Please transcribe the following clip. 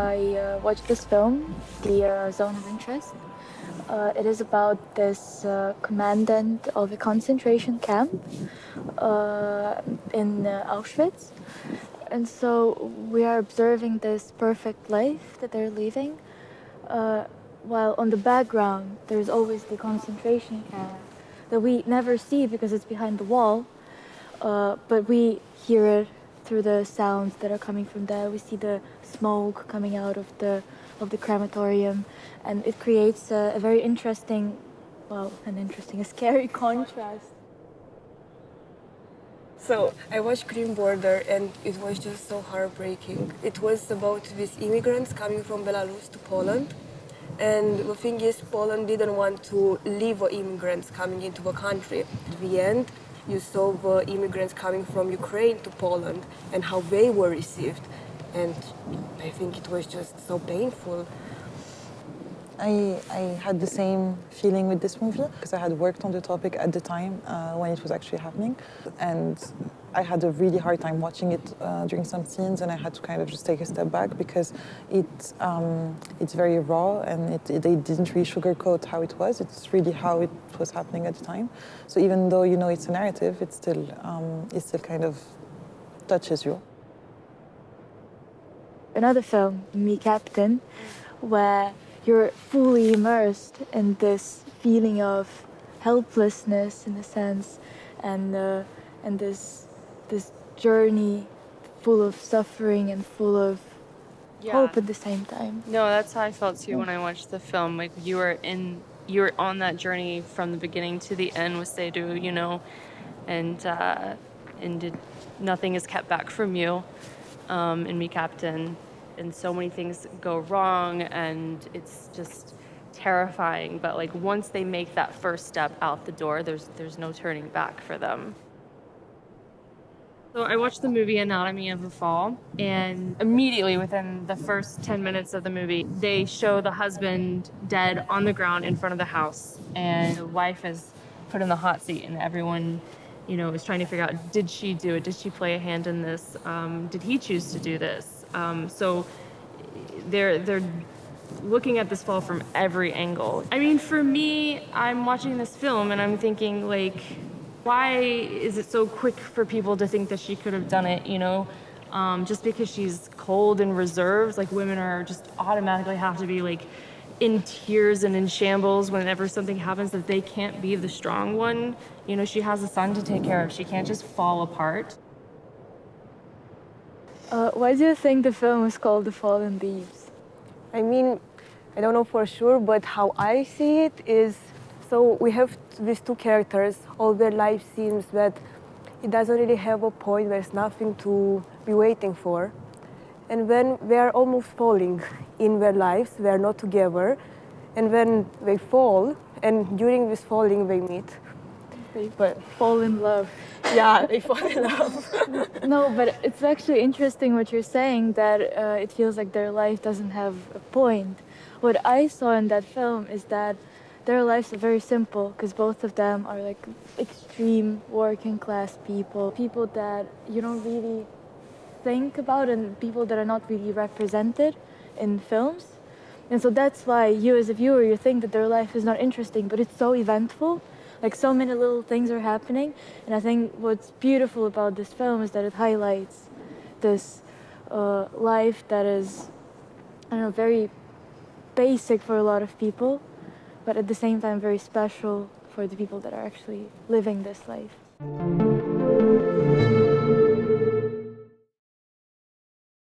I watched this film, The Zone of Interest. It is about this commandant of a concentration camp in Auschwitz. And so we are observing this perfect life that they're living, while on the background there's always the concentration camp that we never see because it's behind the wall, but we hear it through the sounds that are coming from there. We see the smoke coming out of the crematorium, and it creates a very interesting, a scary contrast. So I watched Green Border and it was just so heartbreaking. It was about these immigrants coming from Belarus to Poland. And the thing is, Poland didn't want to leave the immigrants coming into the country. At the end, you saw the immigrants coming from Ukraine to Poland and how they were received. And I think it was just so painful. I had the same feeling with this movie because I had worked on the topic at the time when it was actually happening, and I had a really hard time watching it during some scenes, and I had to kind of just take a step back because it's very raw and they didn't really sugarcoat how it was. It's really how it was happening at the time. So even though you know it's a narrative, it still kind of touches you. Another film, Me, Captain, where you're fully immersed in this feeling of helplessness, in a sense, and this journey full of suffering and full of hope at the same time. No, that's how I felt too when I watched the film. Like you were on that journey from the beginning to the end with Seydu, you know, and nothing is kept back from you in Me, Captain. And so many things go wrong, and it's just terrifying. But like once they make that first step out the door, there's no turning back for them. So I watched the movie Anatomy of a Fall, and immediately within the first 10 minutes of the movie, they show the husband dead on the ground in front of the house, and the wife is put in the hot seat, and everyone, you know, is trying to figure out, did she do it? Did she play a hand in this? Did he choose to do this? So they're looking at this fall from every angle. I mean, for me, I'm watching this film and I'm thinking, like, why is it so quick for people to think that she could have done it, you know? Just because she's cold and reserved, like women are just automatically have to be like in tears and in shambles whenever something happens, that they can't be the strong one. You know, she has a son to take care of. She can't just fall apart. Why do you think the film is called The Fallen Leaves? I mean, I don't know for sure, but how I see it is, so we have these two characters, all their life seems that it doesn't really have a point, there's nothing to be waiting for. And when they are almost falling in their lives, they are not together, and when they fall, and during this falling they meet. They fall in love. Yeah, they fall in love. No, but it's actually interesting what you're saying, that it feels like their life doesn't have a point. What I saw in that film is that their lives are very simple, because both of them are like extreme working class people that you don't really think about, and people that are not really represented in films. And so that's why you as a viewer, you think that their life is not interesting, but it's so eventful. Like so many little things are happening, and I think what's beautiful about this film is that it highlights this life that is, I don't know, very basic for a lot of people, but at the same time very special for the people that are actually living this life.